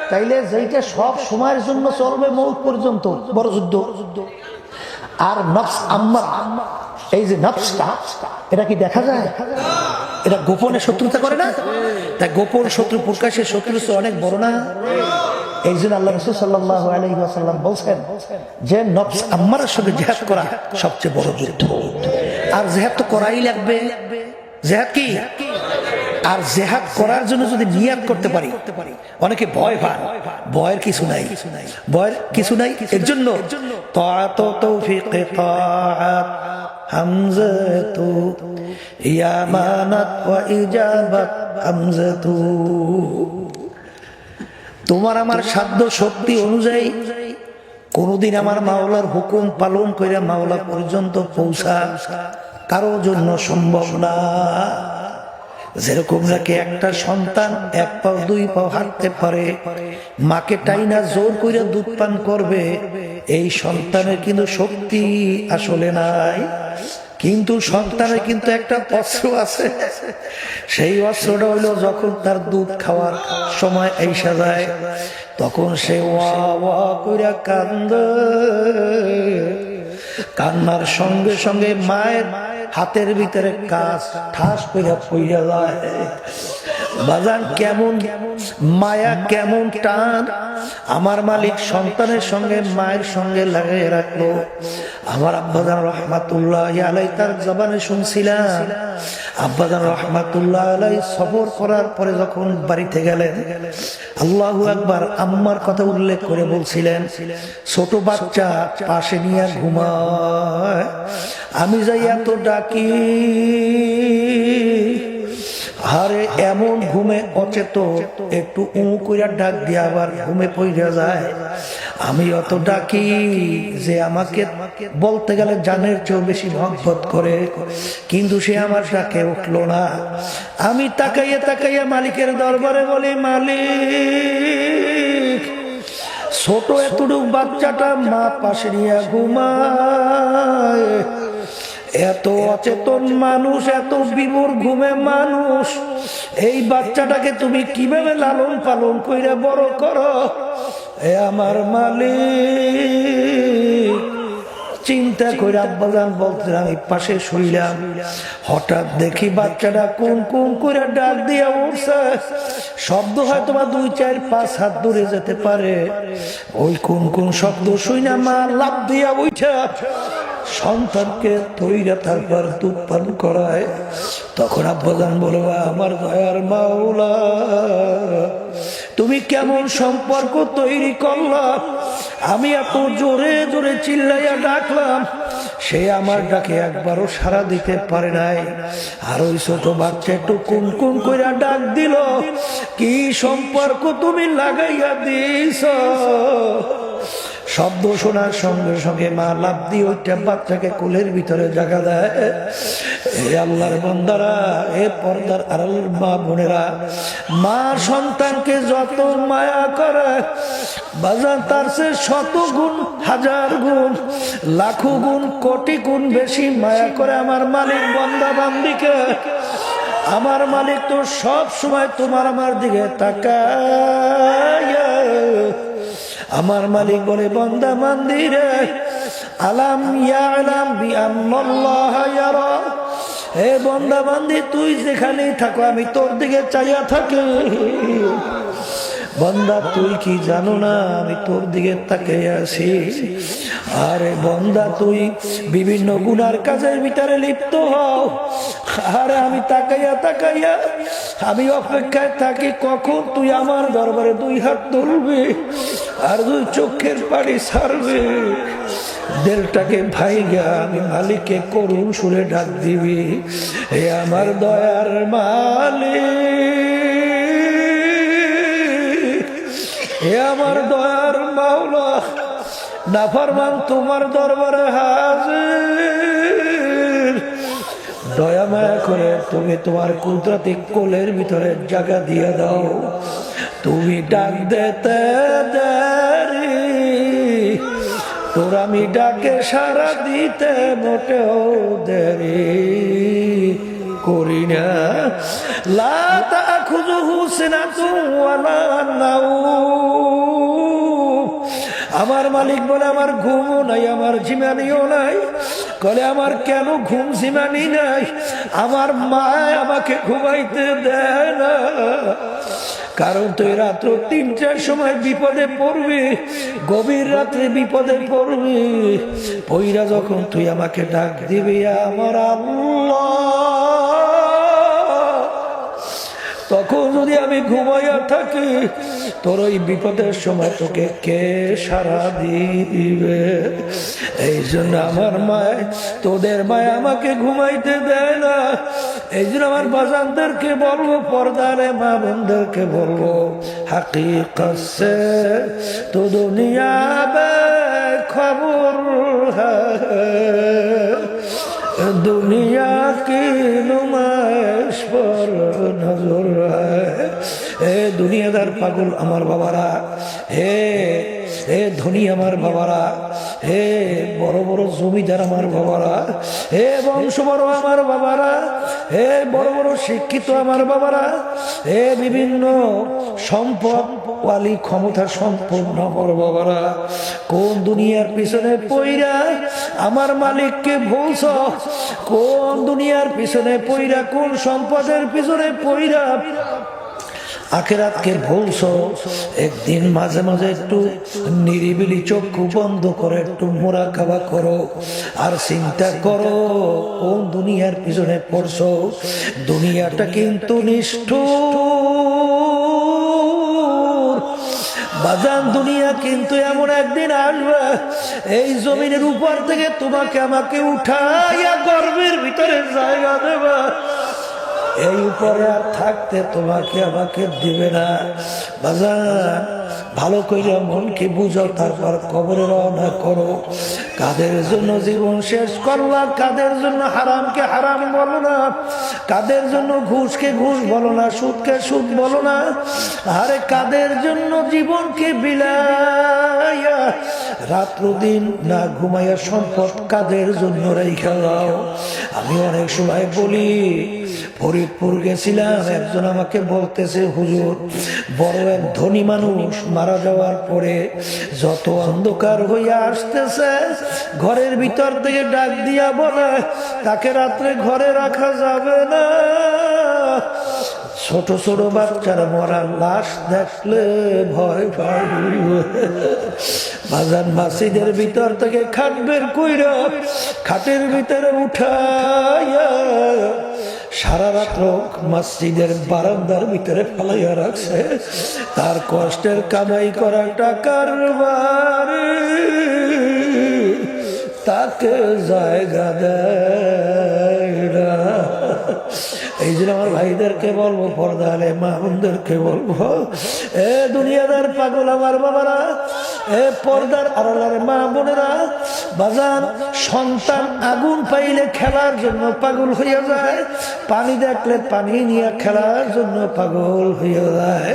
তাইলে যেটা সব সময়ের জন্য চলবে মৌত পর্যন্ত, বড় যুদ্ধ। আর নফস আম্মারা, এই যে নফসটা, এটা কি দেখা যায়? এটা গোপনে শত্রুতা করে না? তাই গোপন শত্রু প্রকাশের শত্রু অনেক বড় না? এই জন্য আল্লাহ রাসূল সাল্লাল্লাহু আলাইহি ওয়াসাল্লাম বলছেন যে নফস আম্মারার সঙ্গে জিহাদ করা সবচেয়ে বড় যুদ্ধ। আর জিহাদ তো করাই লাগবে। জিহাদ কি? আর জিহাদ করার জন্য যদি নিয়াত করতে পারি, অনেকে ভয় পায়, ভয়ের কিছু নাই, ভয়ের কিছু নাই। এর জন্য তাআত তৌফিকে তাআত হামজাতু ইয়ামানাত ওয়া ইজাবাত হামজাতু। তোমার আমার সাধ্য শক্তি অনুযায়ী কোনদিন আমার মাওলার হুকুম পালন করে মাওলা পর্যন্ত পৌঁছা কারো জন্য সম্ভব না। যেরকম নাকি একটা সন্তান এক পাও দুই পাও হাঁটতে পারে, মাকে টাইনা জোর করে দুধ পান করবে, এই সন্তানের কিন্তু শক্তি আসলে নাই। কিন্তু সন্তানের কিন্তু একটা অস্ত্র আছে, সেই অস্ত্রটা হইলো যখন তার দুধ খাওয়ার সময় আইসা যায়, তখন সে ওয়া ওয়া কইরা কান্দে। কান্নার সঙ্গে সঙ্গে মায়ের হাতের ভিতরে কাজ ঠাস কইরা পইরা যায়। বাজান কেমন মায়া, কেমন টান আমার মালিক সন্তানের সঙ্গে মায়ের সঙ্গে লাগিয়ে রাখলো। আমার আব্বাজান রহমাতুল্লাহ আলাইহি তার জবানে শুনছিলাম, আব্বাজান রহমাতুল্লাহ আলাইহি সফর করার পরে যখন বাড়িতে গেলেন, আল্লাহু আকবার, আম্মার কথা উল্লেখ করে বলছিলেন, ছোট বাচ্চা পাশে নিয়ে ঘুমায়, আমি যাই এত ডাকি, আরে এমন ঘুমে অচেত, একটু উ কইরা ডাক দিয়ে আবার ঘুমে পইরা যায়। আমি অত ডাকি যে আমাকে বলতে গেলে জানের চেয়েও বেশি মহব্বত করে, কিন্তু সে আমার ডাকে উঠলো না। আমি তাকাইয়া তাকাইয়া মালিকের দরবারে বলি, মালিক, ছোট এতটুক বাচ্চাটা মা পাশে নিয়ে ঘুমায়, এত অচেতন মানুষ, এত বিমূঢ় ঘুমে মানুষ, এই বাচ্চাটাকে তুমি কিভাবে লালন পালন কইরা বড় করো? এ আমার মালিক। চিন্তা করে আব্বাজান বলতে আমি পাশে শুইলাম, হঠাৎ দেখি বাচ্চাটা কোন কোন করে ডাক দিয়া উঠছে। শব্দ হয়তো বা 2, 4, 5 হাত দূরে যেতে পারে। ওই কোন কোন শব্দ শুই না মা লাফ দিয়া উঠা সন্তানকে তৈরা তারপর দুধ পান করায়। তখন আব্বাজান বলবা, আমার দয়ার মাওলা, তুমি কেমন সম্পর্ক তৈরি করলাম? আমি এত জোরে জোরে চিল্লাইয়া ডাকলাম, সে আমার ডাকে একবারও সাড়া দিতে পারে নাই। আর ওই ছোট বাচ্চা একটু কোন কোন করে ডাক দিল, কি সম্পর্ক তুমি লাগাইয়া দিছ? শব্দ শোনার সঙ্গে সঙ্গে মা লাফ দিয়ে ওইটা বাচ্চাকে কোলের ভিতরে জায়গা দেয়। এ আল্লাহর বান্দারা, এ পর্দার আড়ালের মা বোনেরা, মা সন্তানকে যত মায়া করে বাজার তার সে 100 গুণ, 1000 গুণ, লাখো গুণ, কোটি গুণ বেশি মায়া করে আমার মালিক বান্দা বান্দিকে। আমার মালিক তো সব সময় তোমার আমার দিকে তাকায়। আমার মালিক বলে, বান্দা বান্দিরে, আলাম ইয়ালাম বিআন্নাল্লাহ ইয়ারা, হে বান্দা বান্দি, তুই যেখানেই থাকো আমি তোর দিকে চাইয়া থাকি। বান্দা, তুই কি জানো না আমি তোর দিকে তাকিয়ে আছি? আরে বান্দা, তুই বিভিন্ন গুনার কাজের ভিতরে লিপ্ত হও, আরে আমি তাকাইয়া তাকাইয়া আমি অপেক্ষায় থাকি কখন তুই আমার দরবারে 2 হাত তুলবি আর 2 চোখের পানি ছাড়বি। দিলটাকে ভাইগা আমি মালিককে করুণ সুরে ডাক দিবি, হে আমার দয়ার মালিক, হে আমার দয়ার মাওলা, নাফরমান তোমার দরবারে হাজির। দয়া মায়া করে তুমি তোমার কুদরতি কোলের ভিতরে জায়গা দিয়ে দাও। তুমি ডাক দিতে দেরি, তোর আমি ডাকে সারা দিতে মোটেও দেরি করি না। লা তাখুযুহু সিনাতুন ওয়ালা নাওম। আমার মালিক বলে, আমার ঘুমও নাই, আমার ঝিমানিও নাই। বলে, আমার কেন ঘুম ঝিমানি নাই? আমার মা আমাকে ঘুমাইতে দেয় না। কারণ তুই রাত্র 3টার সময় বিপদে পড়বি, গভীর রাত্রে বিপদে পড়বি, পইরা যখন তুই আমাকে ডাক দিবি, আমার আল্লাহ, তখন যদি আমি ঘুমাইয়া থাকি, তোর ওই বিপদের সময় তোকে কে সারা দিবে? এই জন্য আমার মায়, তোদের মায় আমাকে ঘুমাইতে দেয় না। এই জন্য আমার বাজানদেরকে বলবো, পর্দারে মা বোনদেরকে বলবো, হাকিকত সে তো দুনিয়া বে খবর হ্যায়, দুনিয়া কি নুমাইশ পর নজর হ্যায়। হে দুনিয়াদার পাগল আমার বাবারা, হে হে ধনী আমার বাবারা, হে বড় বড় জমিদার আমার বাবারা, হে বংশ বড় আমার বাবারা, হে বড় বড় শিক্ষিত আমার বাবারা, হে বিভিন্ন সম্পদ ওয়ালি ক্ষমতা সম্পন্ন আমার বাবারা, কোন দুনিয়ার পিছনে পইরা আমার মালিককে ভুলছ? কোন দুনিয়ার পিছনে পইরা, কোন সম্পদের পিছনে পইরা আখিরাতকে ভুলছো? একদিন মাঝে মাঝে একটু নিরিবিলি চক্ষু বন্ধ করে একটু মুরাকাবা করো আর চিন্তা করো কোন দুনিয়ার পিছনে পড়ছো। দুনিয়াটা কিন্তু নিষ্ঠুর বাজান, দুনিয়া কিন্তু এমন একদিন আসবে, এই জমিনের উপর থেকে তোমাকে আমাকে উঠাইয়া গর্বের ভিতরে জায়গা দেবে। এই উপরে আর থাকতে তোমাকে আমাকে দিবে না বাজান। ভালো কইরা মনকে বুঝাও, তারপর কবরে রওনা করো। কাদের জন্য জীবন শেষ করলা, কাদের জন্য হারামকে হারাম বলো না, কাদের জন্য ঘুষকে ঘুষ বলো না, সুদকে সুদ বলো না, আরে কাদের জন্য জীবনকে বিলাইয়া রাত্র দিন না ঘুমাইয়া সম্পদ কাদের জন্য রেখে দাও। আমি অনেক সময় বলি, ফরিদপুর গেছিলাম, একজন আমাকে বলতেছে, হুজুর বড় এক ধনী মানুষ মারা যাওয়ার পরে যত অন্ধকার হইয়া আসতেছে, ঘরের ভিতর থেকে ডাক দিয়া বলে তাকে রাত্রে ঘরে রাখা যাবে না, ছোট ছোট বাচ্চারা মরা লাশ দেখলে ভয় পায়। বাজার মসজিদের ভিতর থেকে খাট বের কইরা খাটের ভিতরে উঠাইয়া সারা রাত্র মসজিদের বারান্দার ভিতরে ফেলাইয়া রাখছে। তার কষ্টের কামাই করা টাকার বারে তাকে জায়গা দেয় না। এই জন্য আমার ভাইদেরকে বলবো, পর্দা আলে মা বোনদেরকে বলবো, এ দুনিয়াদার পাগল আমার বাবারা, এ পর্দার আড়ালের মা বোনেরা, বাজান সন্তান আগুন পাইলে খেলার জন্য পাগল হইয়া যায়, পানি দেখলে পানি নিয়ে খেলার জন্য পাগল হইয়া যায়।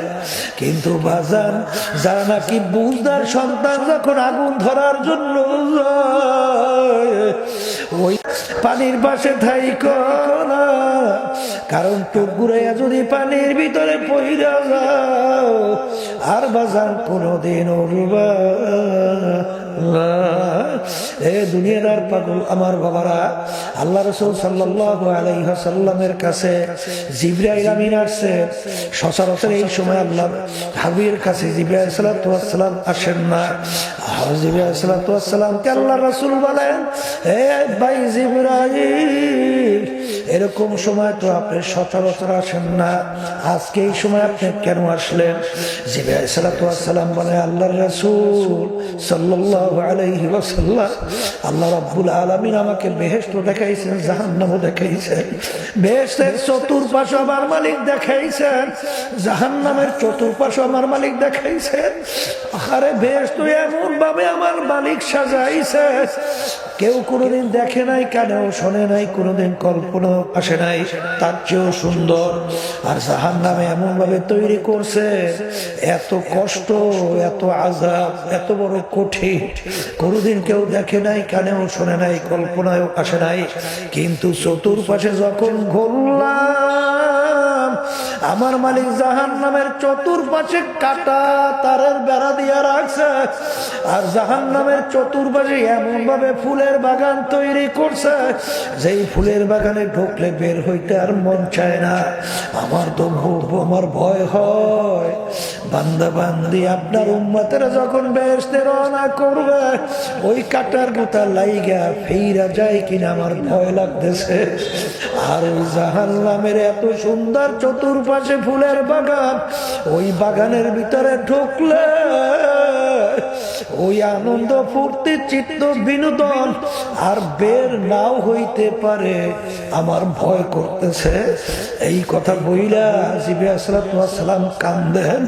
কিন্তু বাজান যারা নাকি বুঝদার সন্তান যখন আগুন ধরার জন্য ওই পানির পাশে থাইকো না, কারণ টুক ঘুরাইয়া যদি পানির ভিতরে পইরা যাও আর বাজান কোনদিন উঠবা না। এ দুনিয়ার পাগল আমার বাবারা, আল্লাহ রাসূল সাল্লাল্লাহু আলাইহি ওয়াসাল্লামের কাছে জিবরাইল আমিন আসছে। সচরাচর এই সময় আল্লাহ হাবিবের কাছে জিবরাইল আলাইহিস সালাতু ওয়াস সালাম আসেন না। জিবরাইল আলাইহিস সালাতু ওয়াস সালামকে আল্লাহ রাসূল বলেন, হে ভাই জিবরাইল, এরকম সময় তো আপনি সচরাচর আসেন না, আজকে এই সময় আপনি কেন আসলেন? জিবরাইল আলাইহিস সালাতু ওয়াস সালাম বলে, আল্লাহর রাসূল সাল্লাল্লাহু আলাইহি ওয়াসাল্লাম, আল্লাহ রাব্বুল আলামিন আমাকে বেহেশত দেখাইছেন, জাহান্নামও দেখাইছেন। বেহেশতের চতুর্পাশে আমার মালিক দেখাইছেন, জাহান্নামের চতুর্পাশে আমার মালিক দেখাইছেন। আরে বেহেশত এমন ভাবে আমার মালিক সাজাইছে, কেউ কোনোদিন দেখে নাই, কানেও শোনে নাই, কোনোদিন কল্পনাও আসে নাই তার চেয়েও সুন্দর। আর জাহান্নামে এমন ভাবে তৈরি করছে, এত কষ্ট, এত আযাব, এত বড় কঠিন, কোনোদিন কেউ দেখে নাই, কানেও শোনে নাই, কল্পনায়ও আসে নাই। কিন্তু চতুর্পাশে যখন ঘুরলাম, আমার মালিক জাহান্নামের চতুর্পাশে কাটা তারের বেড়া দিয়া রাখছে, আর জাহান্নামের চতুর্পাশে এমন ভাবে ফুলের বাগান তৈরি করছে, যেই ফুলের বাগানে ঢুকলে বের হইতে আর মন চায় না। আমার তো আমার ভয় হয়, বান্দা বান্দি আপনার উম্মতেরা যখন বেহেশতে রওনা করবে, ওই কাটার গোতা লাইগা ফিরা যায় কিনা আমার ভয় লাগতেছে। আর ওই জাহান্নামের এত সুন্দর চতুর্পাশে ফুলের বাগান, ওই বাগানের ভিতরে ঢুকলে ওই আনন্দ ফুর্তি চিত্ত বিনোদন আর বের নাও হইতে পারে, আমার ভয় করতেছে। এই কথা বইলা জিবরাইল আলাইহিস সালাতু ওয়াস সালাম কান্দেন।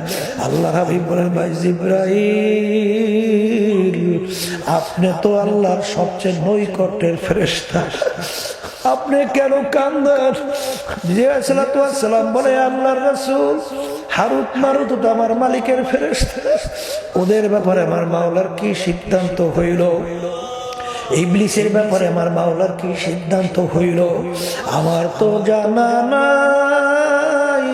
আল্লাহ হাবিব বলেন, ভাই জিবরাইল, আপনি তো আল্লাহর সবচেয়ে নৈকট্যের ফেরেশতা, আপনি কেন কান্দেন? জিবরাইল আলাইহিস সালাতু ওয়াস সালাম বলে, আল্লাহর রাসূল, হারুত মারুত তো আমার মালিকের ফেরেশতা, ওদের ব্যাপারে আমার মাওলার কি সিদ্ধান্ত হইল, ইবলিসের ব্যাপারে আমার মাওলার কি সিদ্ধান্ত হইল, আমার তো জানা নাই।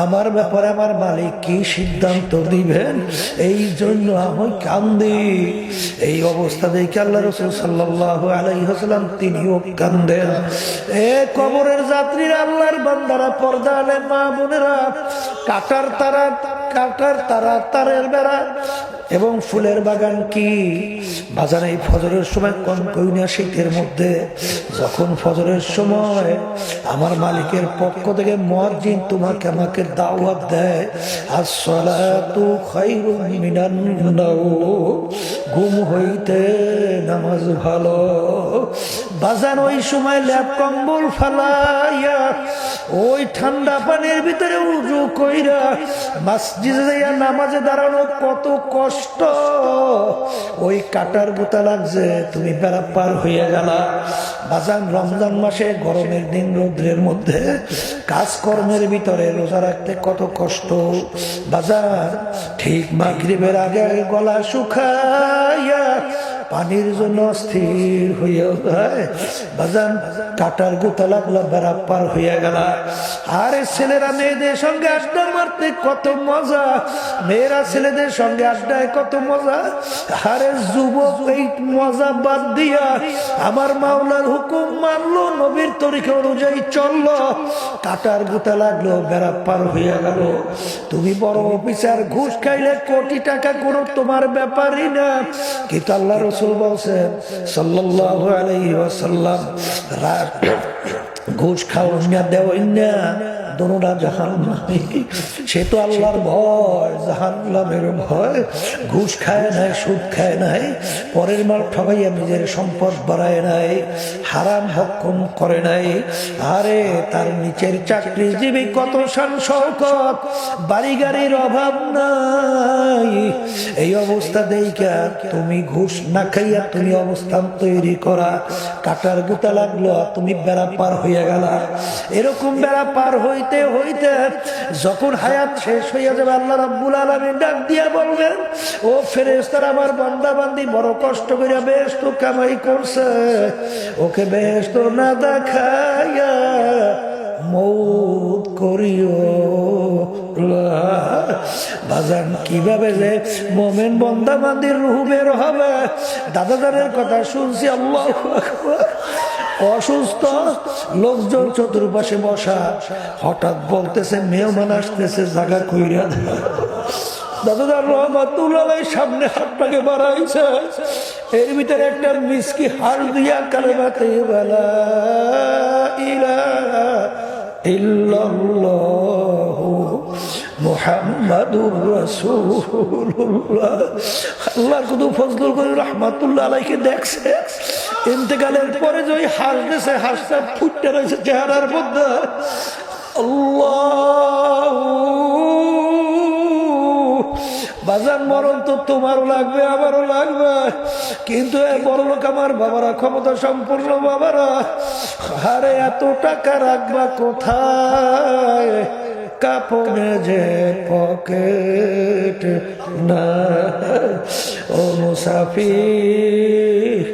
আমার ব্যাপারে আমার মালিক কি সিদ্ধান্ত দিবেন, এই জন্য আমি কান্দি। এই অবস্থা দেখে আল্লাহ রাসূল সাল্লাল্লাহু আলাইহি ওয়াসাল্লাম তিনিও কান্দেন। এ কবরের যাত্রীরা, আল্লাহর বান্দারা, পর্দা আলে মা বোনেরা, কাটার তারা তারের বেড়া এবং ফুলের বাগান কি বাজার। এই ফজরের সময় কনকইনা শীতের মধ্যে যখন ফজরের সময় আমার মালিকের পক্ষ থেকে মুয়াজ্জিন তোমাকে আমাকে দাওয়াত দেয়, আসসালাতু খায়রুম মিনান নাওম, ঘুম হইতে নামাজ ভালো। বাজান ওই সময় ল্যাপ কম্বল ফালাইয়া ওই ঠান্ডা পানির ভিতরে উজু কইরা মসজিদে যাইয়া নামাজে দাঁড়ানো কত কষ্ট। ওই কাটার গুতা লাগছে, তুমি বেড়া পার হইয়া গেলা। বাজান রমজান মাসে গরমের দিন রৌদ্রের মধ্যে কাজকর্মের ভিতরে রোজা রাখতে কত কষ্ট। বাজান ঠিক মাগরিবের আগে গলা শুকাইয়া পানির জন্য স্থির হইয়া যায়। বাজান কাটার গুতা লাগলো, বেড়া পার হইয়া গেল। আরে ছেলেরা মেয়েদের সঙ্গে আড্ডা মারতে কত মজা, মেয়েরা ছেলেদের সঙ্গে আড্ডায় কত মজা। আরে যুবক এই মজা বাদ দিয়া আমার মাওলার হুকুম মানলো, নবীর তরিকা অনুযায়ী চললো, কাটার গুতা লাগলো, বেড়া পার হইয়া গেল। তুমি বড় অফিসার, ঘুষ খাইলে কোটি টাকা কোনো তোমার ব্যাপারই না। কিন্তু আল্লাহ রাসূল বলেন সাল্লাল্লাহু আলাইহি ওয়াসাল্লাম, ঘুষ খাওয়া না দেওয়া না দোনোটা জাহান্নামী। সে তো আল্লাহর ভয়, জাহান্নামের ভয়। ঘুষ খায় নাই, সুদ খায় নাই, পরের মাল ঠগাইয়া নিজের সম্পদ বাড়ায় নাই, হারাম ভক্ষণ করে নাই। আরে তার নিচের চাকরিজীবী কত শান শওকত, বাড়ি গাড়ির অভাব নাই। এই অবস্থা দেইকা তুমি ঘুষ না খাইয়া তুমি অবস্থান তৈরি করা, কাটার গুতা লাগলো, তুমি বেড়া পার হইয়া গেলা। এরকম বেড়া পার হইতে হইতে যখন হায়াত শেষ হইয়া যাবে, আল্লাহ রাব্বুল আলামিন ডাক দিয়া বলবেন, ও ফেরেশতারা, আমার বান্দা বান্দি বড় কষ্ট করে বেহেশত কামাই করছে, ওকে বেহেশত না দেখাইয়া মৌত করিও। বাজান কিভাবে যে মোমেন বান্দা বান্দির রূহ বের হবে। দাদাদারের কথা শুনছি, আল্লাহু আকবার। অসুস্থ লোকজন চতুর্পাশে বসা, হঠাৎ বলতেছে মেহমান আসতেছে, জায়গা কইরা দাদাদার রহমাতুল্লাহ সামনে হাতটাকে বাড়াইছে, এর ভিতরে একটা মিসকি হাল দিয়া কালেমাতে লা ইলাহা ইল্লাল্লাহু মুহাম্মাদুর রাসূলুল্লাহ। আল্লাহর কত ফজল করে রহমাতুল্লাহ আলাইহি দেখছে, ইন্তেকালের পরে যে হাসতেছে, হাসটা ফুটে রয়েছে চেহারার মধ্যে। আল্লাহ বাজান, মরণ তো তোমারও লাগবে, আমারও লাগবে, কিন্তু বড় লোক আমার বাবারা, ক্ষমতা সম্পূর্ণ বাবারা, আরে এত টাকা রাখবা কোথায়? কাপনে যে পকেট না, ও মুসাফির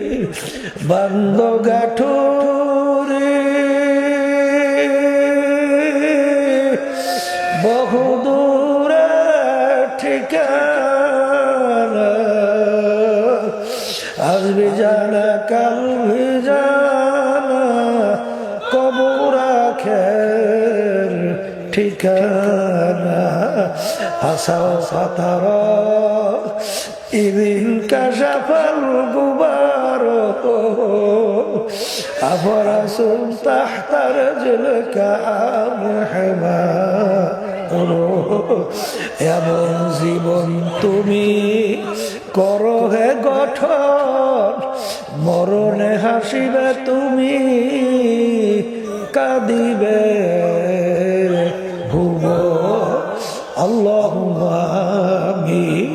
বন্ধ গাঠুরে, বহুদূরে ঠিকানা, আজ भी जाना कल भी जाना, কবর আখের ঠিকানা। হাসাও ফাতারা ইদিন কাশাফাল গুবার, আফরাসুন তাহতা রাজলিকা আমহমা। এমন জীবন তুমি করো হে গঠন, মরণে হাসিবে তুমি, কাঁদিবে ভুব। আল্লাহুম্মা আমিন।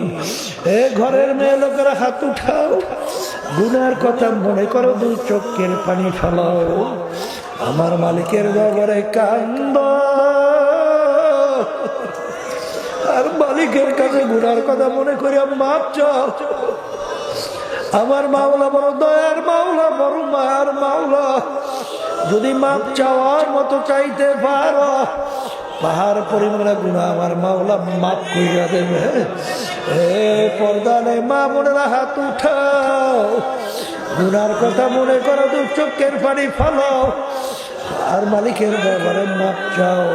এ ঘরের মেয়ে লোকেরা হাত উঠাও, গুনার কথা মনে করো, দুই চোখের পানি ফেলাও, আমার মালিকের দরবারে কান্দ, আর মালিকের কাছে গুনার কথা মনে করি মাপ চাও। আমার মাওলা বড় দয়ার মাওলা, বড় মায়ার মাওলা, যদি মাপ চাওয়ার মতো চাইতে পারো, পাহাড় পরিমাণে গুনাহ আমার মাওলা মাফ কইরা দেবে। এ পর্দানে মা বোনেরা হাত উঠাও, গুনার কথা মনে করো, দু চোখের পানি ফেলাও, আর মালিকের ব্যাপারে মাপ চাও।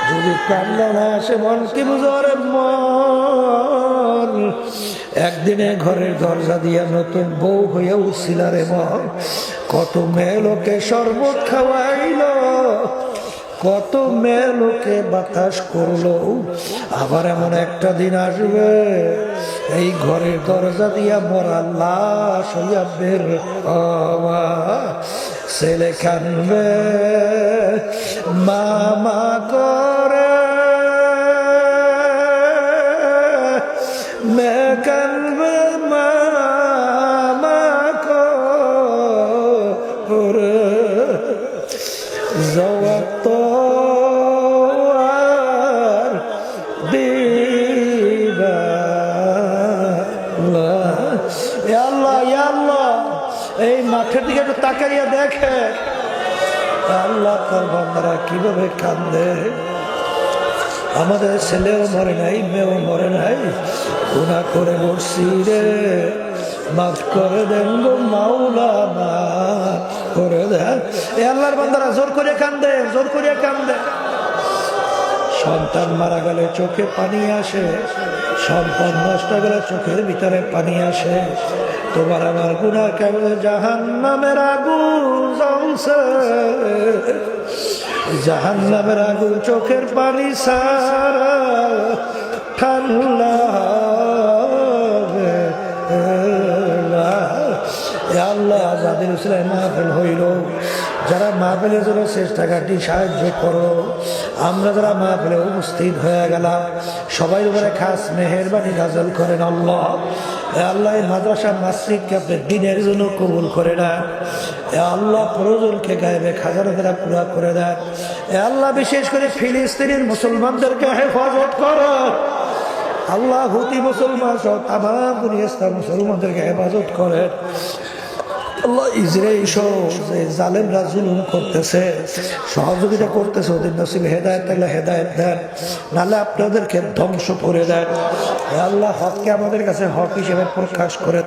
যদি কান্না না আসে মন কি বুঝরে মন, একদিনে ঘরের দরজা দিয়া নতুন বউ হয়ে উঠছিল রে মন, কত মেয়ে লোকে শরবত খাওয়াইল, কত মেয়ে লোকে বাতাস করলো। আবার এমন একটা দিন আসবে, এই ঘরের দরজা দিয়া মরা লাশ হইয়া বের হওয়া। ছেলে কানবে মামা করে, মেয়ে কানবে মামা করে, জবাব তো আর দিবা না। ইয়া আল্লাহ, ইয়া আল্লাহ, এই মাঠের দিকে একটু তাকাইয়া দেখে আল্লাহ তার বান্দারা কিভাবে কান্দে। আমাদের ছেলেও মরে নাই, মেয়েও মরে নাই, গুনাহ করে মরছি রে, মাফ করে দেন গো মাওলা, মাফ করে দেন। এই আল্লাহর বান্দারা জোর করে কান্দে, জোর করে কান্দে। সন্তান মারা গেলে চোখে পানি আসে, সম্পদ নষ্ট গেলে চোখের ভিতরে পানি আসে। তোমার আমার গুনাহ কেবল জাহান্নামের আগুন জ্বলছে, জাহান্নামের আগুন চোখের পানি ছাড়া ঠান্ডা হবে না। আল্লাহ যাদের উসিলায় মাহফিল হইল, যারা মাহফিলের জন্য চেষ্টাঘাটি সাহায্য করো, আমরা যারা মাহফিলে উপস্থিত হয়ে গেলাম সবাই উপরে খাস মেহেরবানি নাযিল করেন আল্লাহ। আল্লাহ এই মাদ্রাসা মসজিদকে আপনি দিনের জন্য কবুল করে নেন। আল্লাহ প্রয়োজনকে গায়েবে খাজানা দ্বারা পুরা করে দেন। আল্লাহ বিশেষ করে ফিলিস্তিনের মুসলমানদেরকে হেফাজত করো আল্লাহ। হুতি মুসলমান সহ তামাম দুনিয়া ইসলাম মুসলমানদেরকে হেফাজত করেন আল্লাহ। ইসরাইল সহ যে জালেমরা জুলুম করতেছে, সহযোগিতা করতেছে, ওদের নসিবে হেদায়েত থাকলে হেদায়েত দেন, নাহলে আপনাদেরকে ধ্বংস করে দেন আল্লাহ। হককে আমাদের কাছে হক হিসেবে প্রকাশ করে